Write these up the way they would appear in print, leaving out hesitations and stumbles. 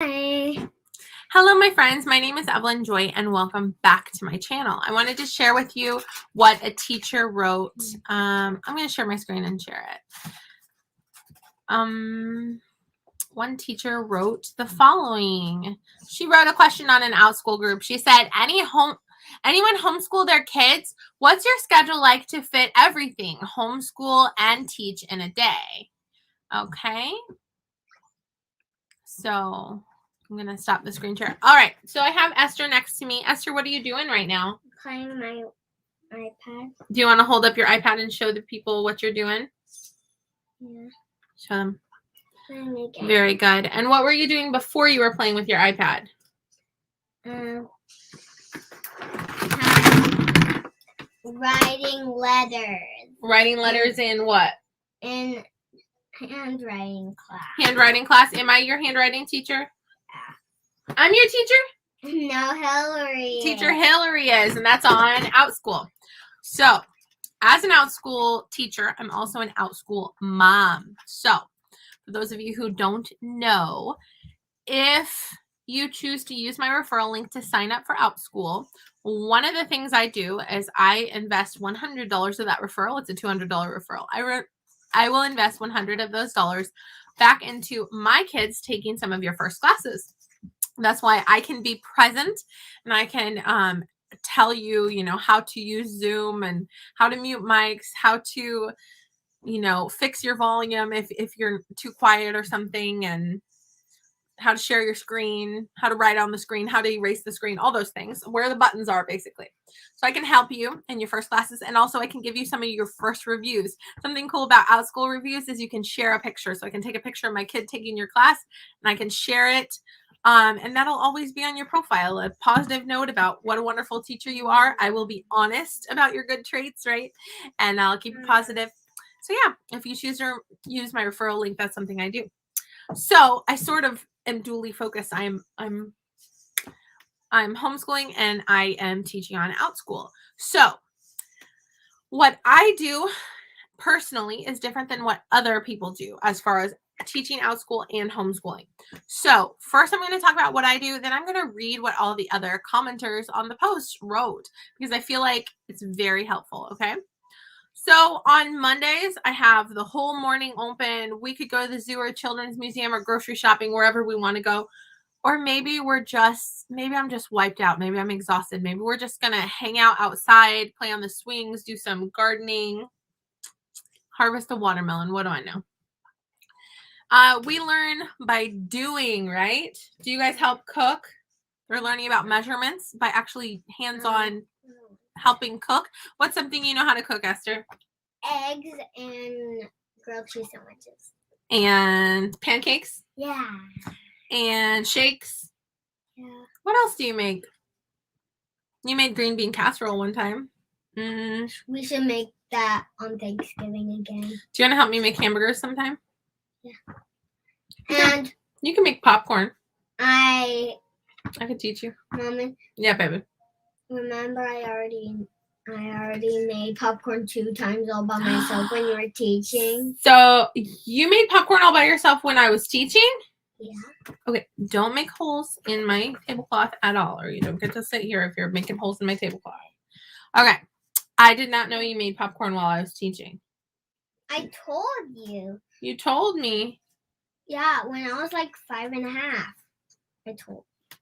Hi. Hello, my friends. My name is Evelyn Joy, and welcome back to my channel. I wanted to share with you what a teacher wrote. I'm going to share my screen and share it. One teacher wrote the following. She wrote a question on an Outschool group. She said, anyone homeschool their kids? What's your schedule like to fit everything, homeschool and teach in a day? Okay. So I'm going to stop the screen share. All right. So I have Esther next to me. Esther, what are you doing right now? Playing my iPad. Do you want to hold up your iPad and show the people what you're doing? Yeah. Show them. Very good. And what were you doing before you were playing with your iPad? Writing letters. Writing letters in what? In handwriting class. Handwriting class. Am I your handwriting teacher? Yeah. I'm your teacher? No, Hillary. Teacher Hillary is, and that's on Outschool. So, as an Outschool teacher, I'm also an Outschool mom. So, for those of you who don't know, if you choose to use my referral link to sign up for Outschool, one of the things I do is I invest $100 of that referral. It's a $200 referral. I will invest 100 of those dollars back into my kids taking some of your first classes. That's why I can be present and I can tell you, how to use Zoom and how to mute mics, how to, fix your volume if you're too quiet or something, and how to share your screen, how to write on the screen, how to erase the screen, all those things, where the buttons are basically. So I can help you in your first classes, and also I can give you some of your first reviews. Something cool about Outschool reviews is you can share a picture. So I can take a picture of my kid taking your class and I can share it. And that'll always be on your profile, a positive note about what a wonderful teacher you are. I will be honest about your good traits, right? And I'll keep it positive. So yeah, if you choose to use my referral link, that's something I do. So I sort of am dually focused. I'm homeschooling and I am teaching on Outschool. So what I do personally is different than what other people do as far as teaching Outschool and homeschooling. So first I'm going to talk about what I do, then I'm going to read what all the other commenters on the post wrote, because I feel like it's very helpful. Okay. So on Mondays, I have the whole morning open. We could go to the zoo or children's museum or grocery shopping, wherever we want to go. Or maybe I'm just wiped out. Maybe I'm exhausted. Maybe we're just going to hang out outside, play on the swings, do some gardening, harvest a watermelon. What do I know? We learn by doing, right? Do you guys help cook? We're learning about measurements by actually hands-on helping cook. What's something you know how to cook, Esther? Eggs and grilled cheese sandwiches. And pancakes? Yeah. And shakes? Yeah. What else do you make? You made green bean casserole one time. We should make that on Thanksgiving again. Do you want to help me make hamburgers sometime? Yeah. And you can make popcorn. I could teach you. Mama. Yeah, baby. Remember, I already made popcorn 2 times all by myself when you were teaching. So you made popcorn all by yourself when I was teaching? Yeah. Okay, don't make holes in my tablecloth at all, or you don't get to sit here if you're making holes in my tablecloth. Okay, I did not know you made popcorn while I was teaching. I told you. You told me. Yeah, when I was like 5 and a half.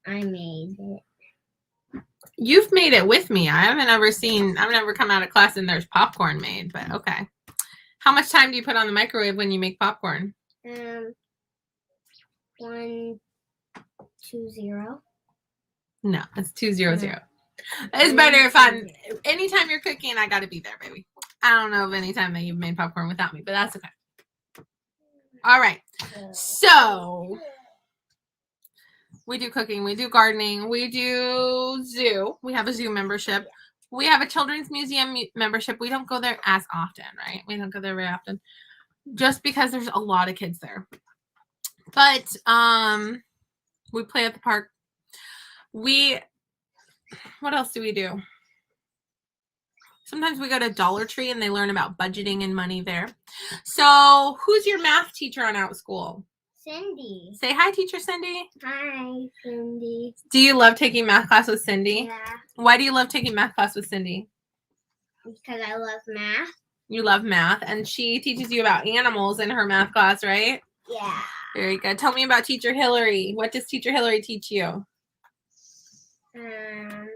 I made it. You've made it with me. I've never come out of class and there's popcorn made, but okay. How much time do you put on the microwave when you make popcorn? 120. No, it's 200. It's better if anytime you're cooking, I gotta be there, baby. I don't know of any time that you've made popcorn without me, but that's okay. All right. So we do cooking, we do gardening, we do zoo. We have a zoo membership. We have a children's museum membership. We don't go there as often, right? We don't go there very often just because there's a lot of kids there. But we play at the park. What else do we do? Sometimes we go to Dollar Tree and they learn about budgeting and money there. So who's your math teacher on Outschool? Cindy. Say hi, Teacher Cindy. Hi, Cindy. Do you love taking math class with Cindy? Yeah, Why do you love taking math class with Cindy? because I love math. You love math, and she teaches you about animals in her math class, right? Yeah. Very good. Tell me about Teacher Hillary. What does Teacher Hillary teach you? How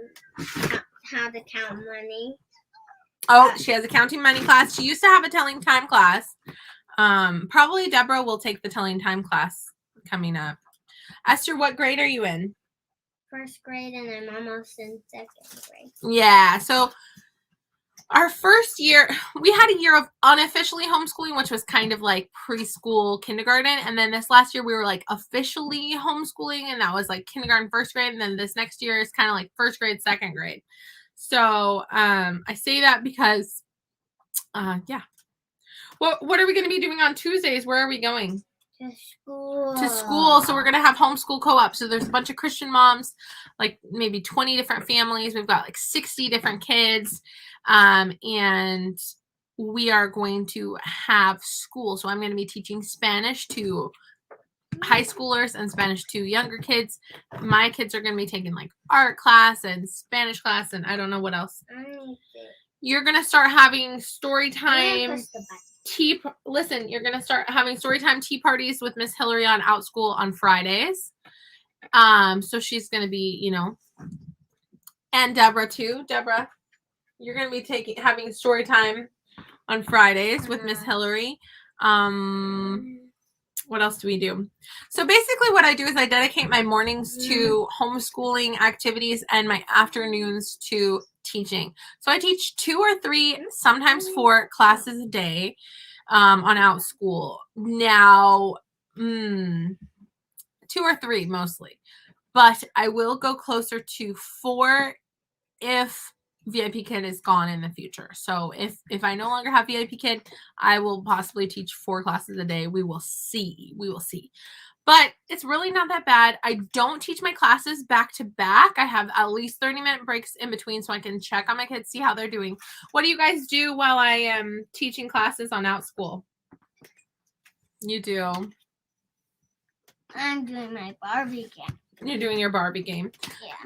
to count money. Oh, she has a counting money class. She used to have a telling time class. Probably Deborah will take the telling time class coming up. Esther, what grade are you in? First grade, and I'm almost in second grade. Yeah, so our first year, we had a year of unofficially homeschooling, which was kind of like preschool, kindergarten. And then this last year, we were like officially homeschooling, and that was like kindergarten, first grade. And then this next year is kind of like first grade, second grade. So I say that because, yeah. What are we going to be doing on Tuesdays? Where are we going? To school. To school. So we're going to have homeschool co-op. So there's a bunch of Christian moms, like maybe 20 different families. We've got like 60 different kids. And we are going to have school. So I'm going to be teaching Spanish to high schoolers and Spanish to younger kids. My kids are going to be taking like art class and Spanish class and I don't know what else. You're going to start having story time. Listen, you're going to start having story time tea parties with Miss Hillary on Outschool on Fridays. So she's going to be, you know, and Deborah too. Deborah, you're going to be having story time on Fridays with Miss Hillary. What else do we do? So basically what I do is I dedicate my mornings to homeschooling activities and my afternoons to teaching. So I teach 2 or 3, sometimes 4 classes a day on Outschool. Now, 2 or 3 mostly. But I will go closer to 4 if VIPKID is gone in the future. So if I no longer have VIPKID, I will possibly teach 4 classes a day. We will see. We will see. But it's really not that bad. I don't teach my classes back to back. I have at least 30-minute breaks in between so I can check on my kids, see how they're doing. What do you guys do while I am teaching classes on Outschool? You do. I'm doing my Barbie game. You're doing your Barbie game.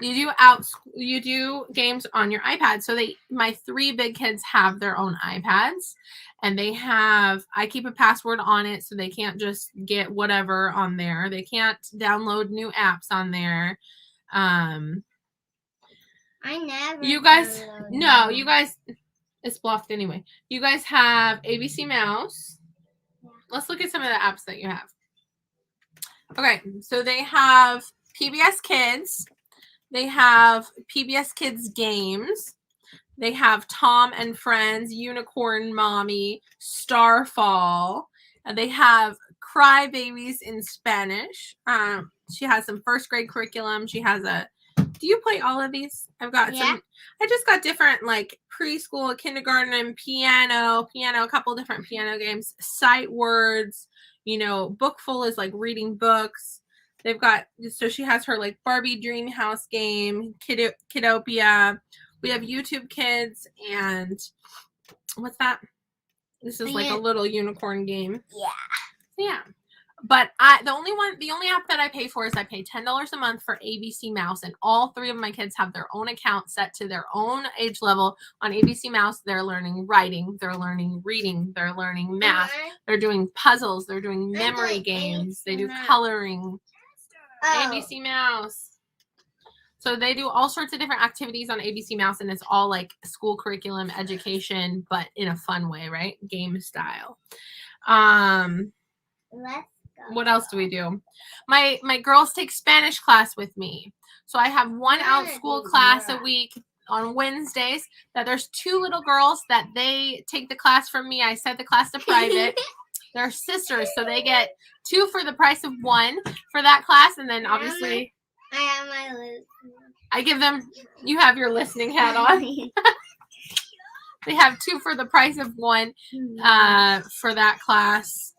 Yeah. You do games on your iPad. So my 3 big kids have their own iPads, and I keep a password on it so they can't just get whatever on there. They can't download new apps on there. I never. You guys, no, you guys, it's blocked anyway. You guys have ABC Mouse. Yeah. Let's look at some of the apps that you have. Okay, so they have PBS Kids. They have PBS Kids Games. They have Tom and Friends, Unicorn Mommy, Starfall. They have Cry Babies in Spanish. She has some first grade curriculum. She has do you play all of these? I've got some. I just got different like preschool, kindergarten, and piano, a couple different piano games, sight words. You know, Bookful is like reading books. They've got, so she has her like Barbie Dream House game, Kidopia. We have YouTube Kids and what's that? This is like a little unicorn game. Yeah. But the only app that I pay for is I pay $10 a month for ABC Mouse, and all 3 of my kids have their own account set to their own age level on ABC Mouse. They're learning writing, they're learning reading, they're learning math, they're doing puzzles, they're doing memory games, they do coloring. ABC Mouse. So they do all sorts of different activities on ABC Mouse, and it's all like school curriculum education, but in a fun way, right? Game style. What else do we do? My girls take Spanish class with me. So I have one Outschool class a week on Wednesdays that there's 2 little girls that they take the class from me. I set the class to private. They're sisters, so they get 2 for the price of 1 for that class. And then obviously I have my listening. I give them, you have your listening hat on. They have 2 for the price of 1 for that class.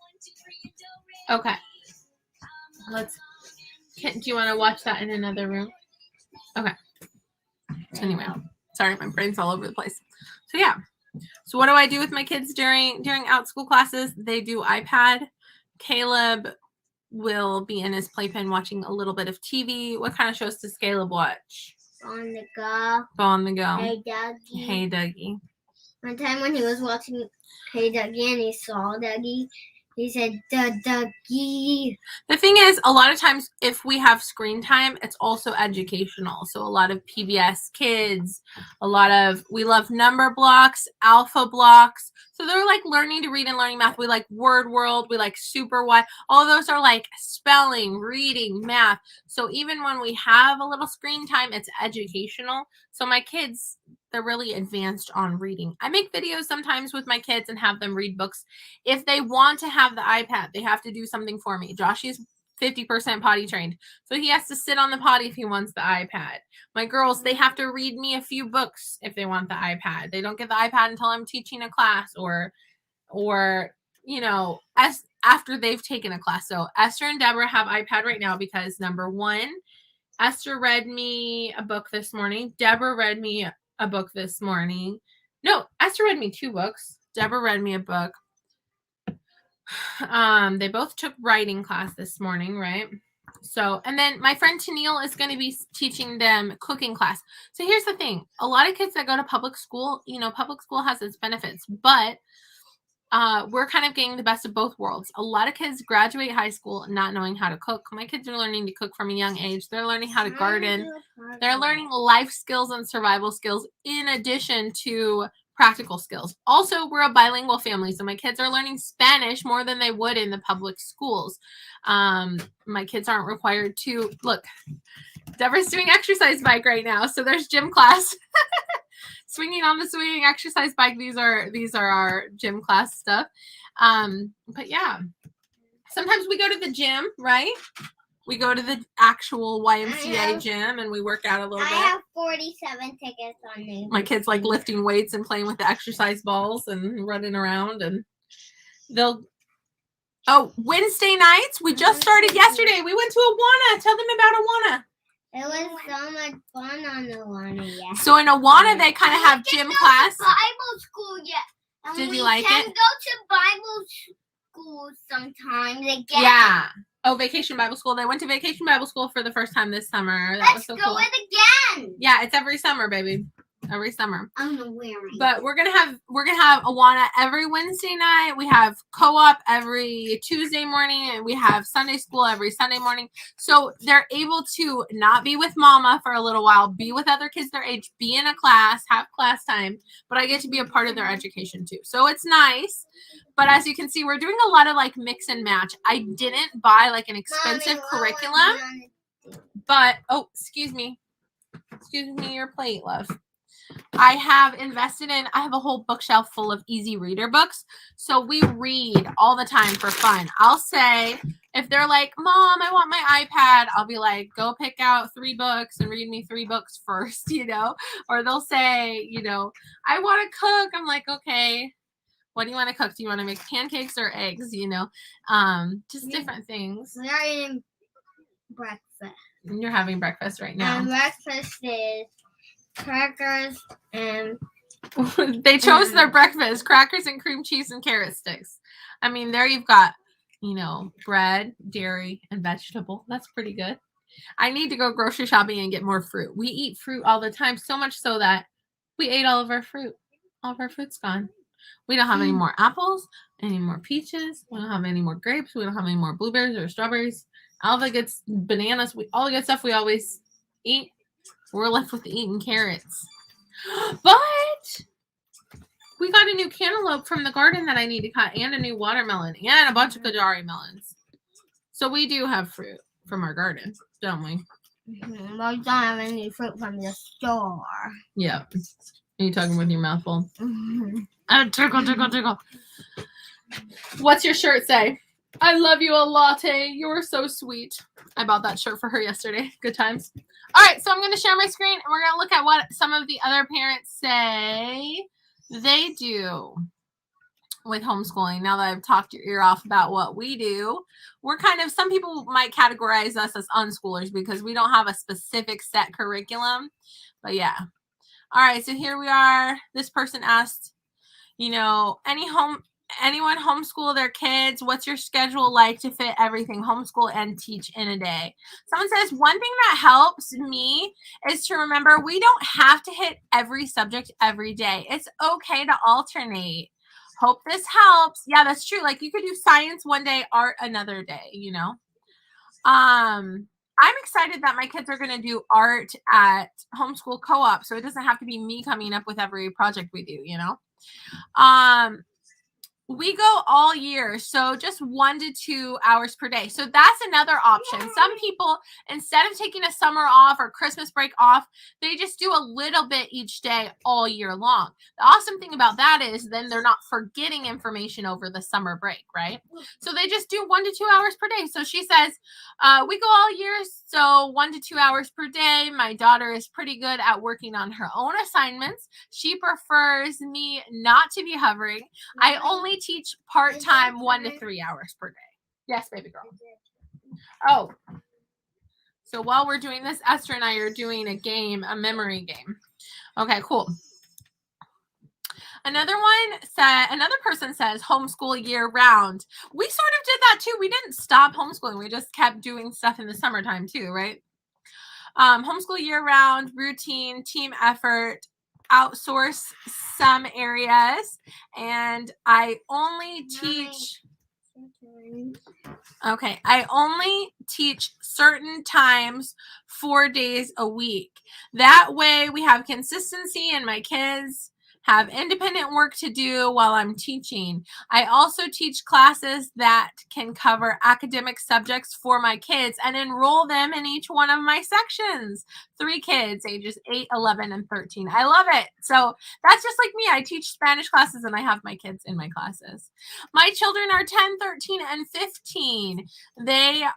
Okay. Do you want to watch that in another room? Okay. Anyway, sorry, my brain's all over the place. So yeah. So what do I do with my kids during Outschool classes? They do iPad. Caleb will be in his playpen watching a little bit of TV. What kind of shows does Caleb watch? On the go. On the go. Hey, Dougie. Hey, Dougie. One time when he was watching Hey, Dougie and he saw Dougie, he said, Dougie. The thing is, a lot of times if we have screen time, it's also educational. So a lot of PBS Kids, we love number blocks, alpha blocks. So they're like learning to read and learning math. We like Word World. We like Super Wide. All of those are like spelling, reading, math. So even when we have a little screen time, it's educational. So my kids, they're really advanced on reading. I make videos sometimes with my kids and have them read books. If they want to have the iPad, they have to do something for me. Joshy's 50% potty trained, so he has to sit on the potty if he wants the iPad. My girls, they have to read me a few books if they want the iPad. They don't get the iPad until I'm teaching a class or you know, after they've taken a class. So Esther and Deborah have iPad right now because number one, Esther read me a book this morning. Deborah read me a book this morning. No, Esther read me 2 books. Deborah read me a book. They both took writing class this morning, right? So, and then my friend Tennille is going to be teaching them cooking class. So here's the thing. A lot of kids that go to public school, you know, public school has its benefits, but we're kind of getting the best of both worlds. A lot of kids graduate high school not knowing how to cook. My kids are learning to cook from a young age. They're learning how to garden. They're learning life skills and survival skills in addition to practical skills. Also, we're a bilingual family, so my kids are learning Spanish more than they would in the public schools. My kids aren't required to, look, Deborah's doing exercise bike right now, so there's gym class. Swinging on the swinging exercise bike. These are our gym class stuff. But yeah, sometimes we go to the gym, right? We go to the actual YMCA gym and we work out a little bit. I have 47 tickets on me. My kids like lifting weights and playing with the exercise balls and running around, and Wednesday nights. We just started yesterday. We went to Awana. Tell them about Awana. It was so much fun on Awana, yeah. So in Awana, they kind of have gym class. Bible school yet. And Did you like it? We can go to Bible school sometimes again. Yeah. Oh, Vacation Bible School. They went to Vacation Bible School for the first time this summer. That was so cool. Let's go it again. Yeah, it's every summer, baby. Every summer. I'm not wearing. But we're gonna have Awana every Wednesday night. We have co-op every Tuesday morning, and we have Sunday school every Sunday morning. So they're able to not be with mama for a little while, be with other kids their age, be in a class, have class time, but I get to be a part of their education too. So it's nice. But as you can see, we're doing a lot of like mix and match. I didn't buy like an expensive curriculum, but excuse me, your plate, love. I have a whole bookshelf full of easy reader books. So we read all the time for fun. I'll say, if they're like, Mom, I want my iPad, I'll be like, go pick out 3 books and read me 3 books first, you know? Or they'll say, you know, I want to cook. I'm like, okay, what do you want to cook? Do you want to make pancakes or eggs? You know, just different things. We are eating breakfast. You're having breakfast right now. And breakfast is crackers and they chose their breakfast, crackers and cream cheese and carrot sticks. I mean, there you've got, you know, bread, dairy, and vegetable. That's pretty good. I need to go grocery shopping and get more fruit. We eat fruit all the time, so much so that we ate all of our fruit. All of our fruit's gone. We don't have any more apples, any more peaches. We don't have any more grapes. We don't have any more blueberries or strawberries. All the good bananas. All the good stuff we always eat. We're left with eating carrots. But we got a new cantaloupe from the garden that I need to cut, and a new watermelon, and a bunch of Kadari melons. So we do have fruit from our garden, don't we? Mm-hmm. But we don't have any fruit from the store. Yeah. Are you talking with your mouth full? Mm-hmm. Oh, tickle. What's your shirt say? I love you a latte. You're so sweet. I bought that shirt for her yesterday. Good times. All right, so I'm going to share my screen, and we're going to look at what some of the other parents say they do with homeschooling. Now that I've talked your ear off about what we do, we're kind of, some people might categorize us as unschoolers because we don't have a specific set curriculum. But yeah. All right, so here we are. This person asked, you know, any anyone homeschool their kids? What's your schedule like to fit everything homeschool and teach in a day? Someone says, one thing that helps me is to remember we don't have to hit every subject every day. It's okay to alternate. Hope this helps. Yeah, that's true. Like you could do science one day, art another day, you know? I'm excited that my kids are going to do art at homeschool co-op. So it doesn't have to be me coming up with every project we do, you know? We go all year, so just 1 to 2 hours per day. So that's another option. Some people, instead of taking a summer off or Christmas break off, they just do a little bit each day all year long. The awesome thing about that is then they're not forgetting information over the summer break, right? So they just do 1 to 2 hours per day. So she says, we go all year, so 1 to 2 hours per day. My daughter is pretty good at working on her own assignments. She prefers me not to be hovering. I only teach part-time 1 to 3 hours per day. Yes, baby girl. Oh, so while we're doing this, Esther and I are doing a game, a memory game. Okay, cool. Another person says homeschool year round. We sort of did that too. We didn't stop homeschooling. We just kept doing stuff in the summertime too, right? Homeschool year round, routine, team effort, outsource some areas, and I only teach I only teach certain times 4 days a week. That way we have consistency and my kids have independent work to do while I'm teaching. I also teach classes that can cover academic subjects for my kids and enroll them in each one of my sections. 3 kids, ages 8, 11, and 13. I love it. So that's just like me. I teach Spanish classes and I have my kids in my classes. My children are 10, 13, and 15. There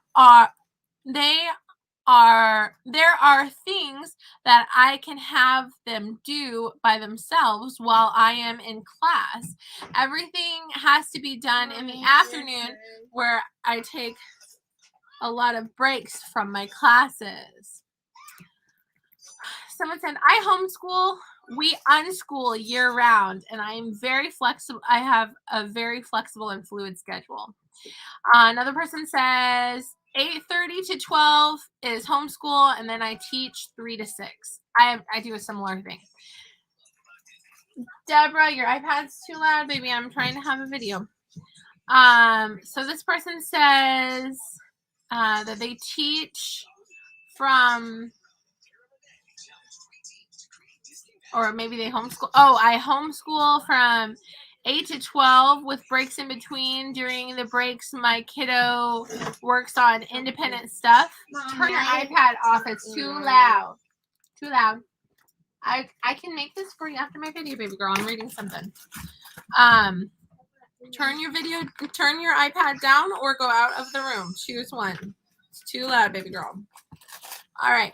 are things that I can have them do by themselves while I am in class. Everything has to be done in the afternoon where I take a lot of breaks from my classes. Someone said, I homeschool, we unschool year round, and I'm very flexible. I have a very flexible and fluid schedule. Another person says, 8:30 to 12 is homeschool, and then I teach 3 to 6. I do a similar thing. Deborah, your iPad's too loud, baby. I'm trying to have a video. So this person says that they teach from, or maybe they homeschool. Oh, I homeschool from 8 to 12 with breaks in between. During the breaks, my kiddo works on independent stuff. Turn your iPad off. It's too loud. Too loud. I can make this for you after my video, baby girl. I'm reading something. Turn your iPad down or go out of the room. Choose one. It's too loud, baby girl. All right.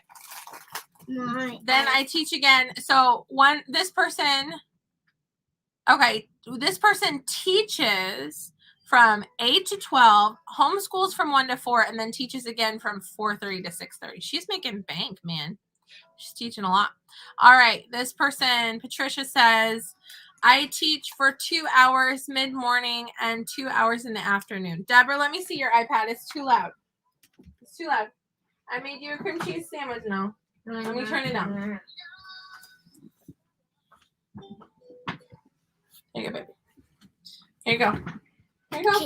Then I teach again. So this person teaches from 8 to 12, homeschools from 1 to 4, and then teaches again from 4:30 to 6:30. She's making bank, man. She's teaching a lot. All right. This person, Patricia, says, I teach for 2 hours mid-morning and 2 hours in the afternoon. Deborah, let me see your iPad. It's too loud. It's too loud. I made you a cream cheese sandwich now. Let me turn it down. Here you go, baby. Here you go. Here you go.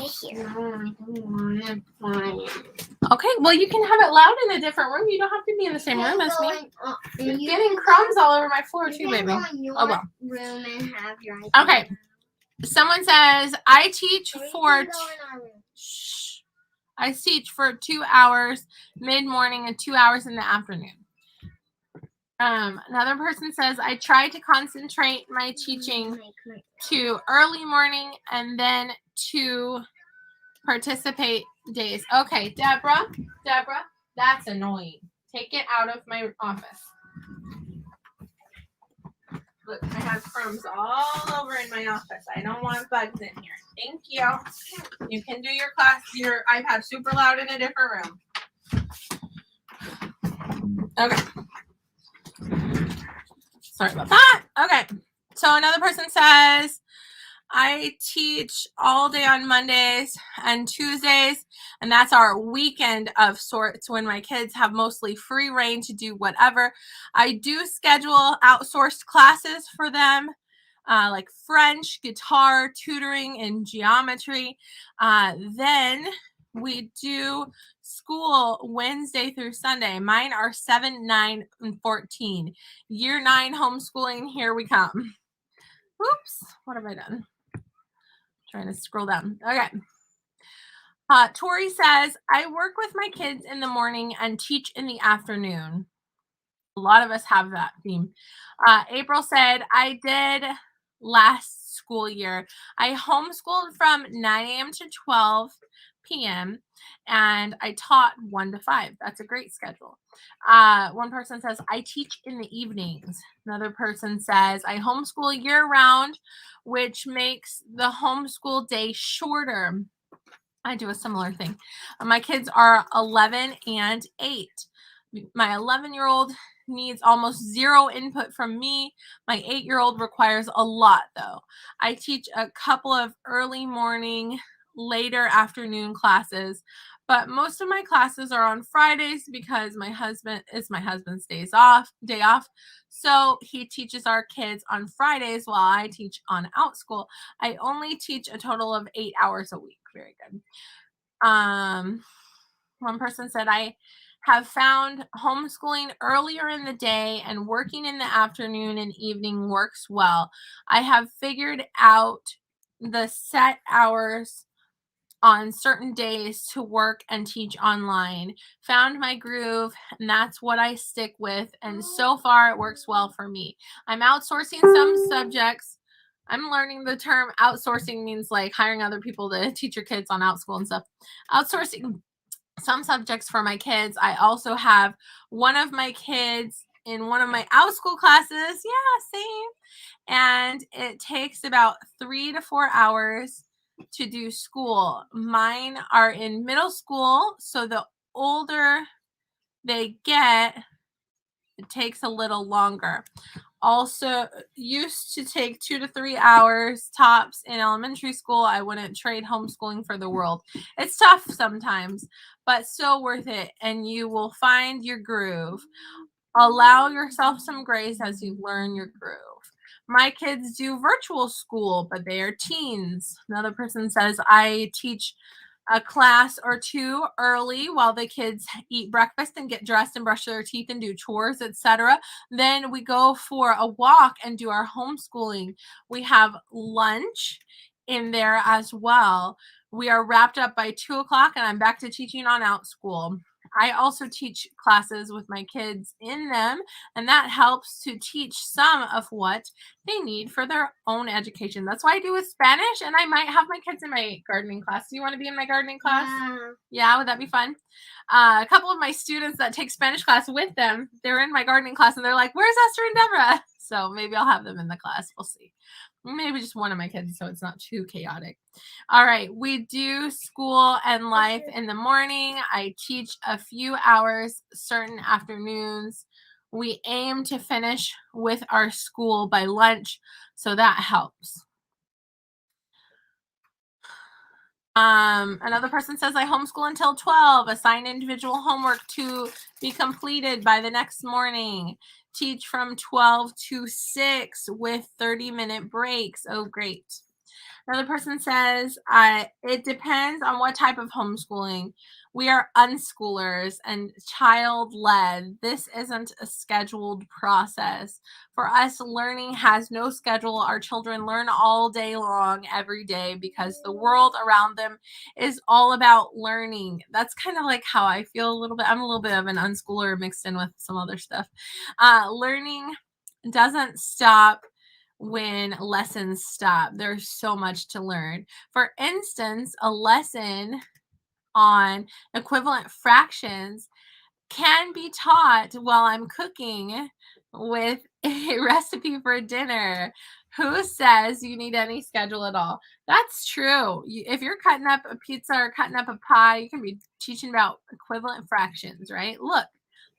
Okay, well, you can have it loud in a different room. You don't have to be in the same room as me. You're getting crumbs all over my floor too, baby. Oh, well. Room and have your iPad. Okay. Someone says, I teach for... I teach for 2 hours mid-morning and 2 hours in the afternoon. Another person says, I try to concentrate my teaching to early morning and then to participate days. Okay, Deborah, that's annoying. Take it out of my office. Look, I have crumbs all over in my office. I don't want bugs in here. Thank you. You can do your iPad super loud in a different room. Okay. Sorry about that. Okay. So another person says, I teach all day on Mondays and Tuesdays, and that's our weekend of sorts when my kids have mostly free reign to do whatever. I do schedule outsourced classes for them, like French, guitar, tutoring, and geometry. Then we do school Wednesday through Sunday. Mine are 7, 9, and 14. Year 9 homeschooling, here we come. Oops, what have I done? Trying to scroll down. Okay. Tori says, I work with my kids in the morning and teach in the afternoon. A lot of us have that theme. April said, I did last school year. I homeschooled from 9 a.m. to 12 p.m. and I taught 1 to 5. That's a great schedule. One person says, I teach in the evenings. Another person says, I homeschool year round, which makes the homeschool day shorter. I do a similar thing. My kids are 11 and 8. My 11-year-old needs almost zero input from me. My 8-year-old requires a lot, though. I teach a couple of early morning, later afternoon classes, but most of my classes are on Fridays because my husband's day off. So he teaches our kids on Fridays while I teach on Outschool. I only teach a total of 8 hours a week. Very good. One person said, I have found homeschooling earlier in the day and working in the afternoon and evening works well. I have figured out the set hours on certain days to work and teach online. Found my groove, and that's what I stick with. And so far, it works well for me. I'm outsourcing some subjects. I'm learning the term outsourcing means like hiring other people to teach your kids on Outschool and stuff. Outsourcing some subjects for my kids. I also have one of my kids in one of my Outschool classes. Yeah, same. And it takes about 3 to 4 hours to do school. Mine are in middle school, so the older they get, it takes a little longer. Also used to take 2 to 3 hours tops in elementary school. I wouldn't trade homeschooling for the world. It's tough sometimes, but so worth it, and you will find your groove. Allow yourself some grace as you learn your groove. My kids do virtual school, but they are teens. Another person says, I teach a class or two early while the kids eat breakfast and get dressed and brush their teeth and do chores, etc. Then we go for a walk and do our homeschooling. We have lunch in there as well. We are wrapped up by 2 o'clock and I'm back to teaching on Outschool. I also teach classes with my kids in them, and that helps to teach some of what they need for their own education. That's why I do with Spanish, and I might have my kids in my gardening class. Do you want to be in my gardening class? Yeah, would that be fun? A couple of my students that take Spanish class with them, they're in my gardening class, and they're like, where's Esther and Deborah? So maybe I'll have them in the class. We'll see. Maybe just one of my kids so it's not too chaotic. All right, we do school and life in the morning. I teach a few hours certain afternoons. We aim to finish with our school by lunch, so that helps. Another person says, I homeschool until 12, assign individual homework to be completed by the next morning, teach from 12 to 6 with 30-minute breaks. Oh, great. Another person says, it depends on what type of homeschooling. We are unschoolers and child-led. This isn't a scheduled process. For us, learning has no schedule. Our children learn all day long, every day, because the world around them is all about learning. That's kind of like how I feel a little bit. I'm a little bit of an unschooler mixed in with some other stuff. Learning doesn't stop when lessons stop. There's so much to learn. For instance, a lesson on equivalent fractions can be taught while I'm cooking with a recipe for dinner. Who says you need any schedule at all? That's true. If you're cutting up a pizza or cutting up a pie, you can be teaching about equivalent fractions, right? Look,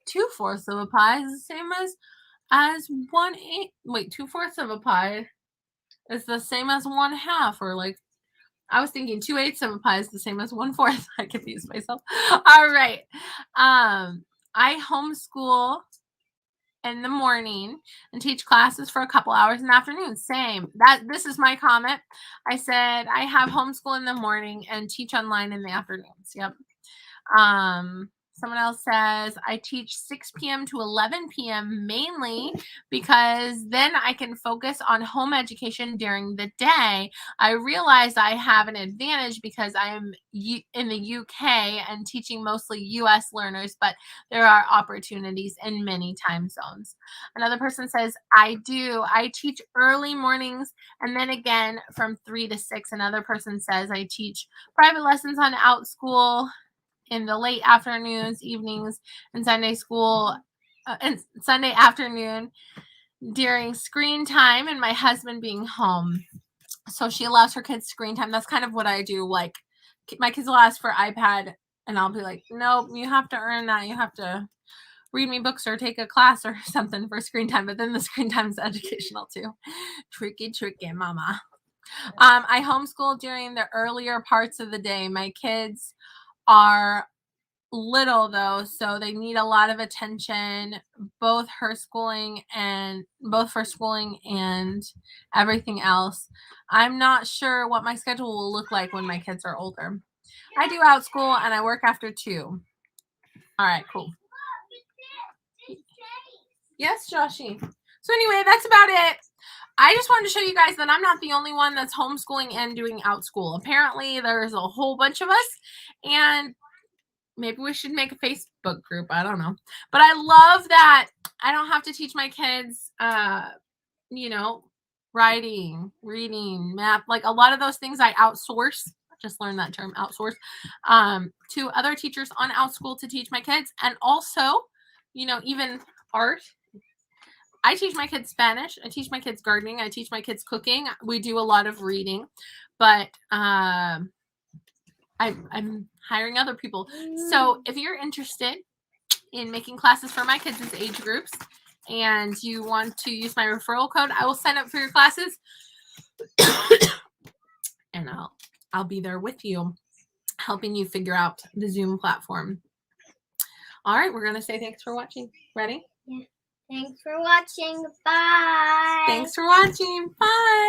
2/4 of a pie is the same as 1/8. Wait, 2/4 of a pie is the same as 1/2, or like, I was thinking 2/8 of a pie is the same as 1/4. I confused myself. All right. I homeschool in the morning and teach classes for a couple hours in the afternoon. Same. This is my comment. I said I have homeschool in the morning and teach online in the afternoons. Yep. Someone else says I teach 6 p.m. to 11 p.m. mainly because then I can focus on home education during the day. I realize I have an advantage because I am in the UK and teaching mostly US learners, but there are opportunities in many time zones. Another person says I teach early mornings and then again from 3 to 6. Another person says I teach private lessons on Outschool in the late afternoons, evenings, and Sunday school and Sunday afternoon during screen time and my husband being home. So she allows her kids screen time. That's kind of what I do. Like, my kids will ask for iPad and I'll be like, nope, you have to earn that. You have to read me books or take a class or something for screen time. But then the screen time is educational too. Tricky, mama. I homeschool during the earlier parts of the day. My kids are little though, so they need a lot of attention, both for schooling and everything else. I'm not sure what my schedule will look like when my kids are older. I do Outschool and I work after 2. All right, cool. Yes, Joshy. So anyway, that's about it. I just wanted to show you guys that I'm not the only one that's homeschooling and doing Outschool. Apparently, there's a whole bunch of us, and maybe we should make a Facebook group. I don't know. But I love that I don't have to teach my kids, writing, reading, math. Like a lot of those things I outsource. Just learned that term, outsource, to other teachers on Outschool to teach my kids. And also, even art. I teach my kids Spanish. I teach my kids gardening. I teach my kids cooking. We do a lot of reading. But I'm hiring other people. So if you're interested in making classes for my kids' age groups and you want to use my referral code, I will sign up for your classes and I'll be there with you, helping you figure out the Zoom platform. All right, we're going to say thanks for watching. Ready? Yeah. Thanks for watching. Bye. Thanks for watching. Bye.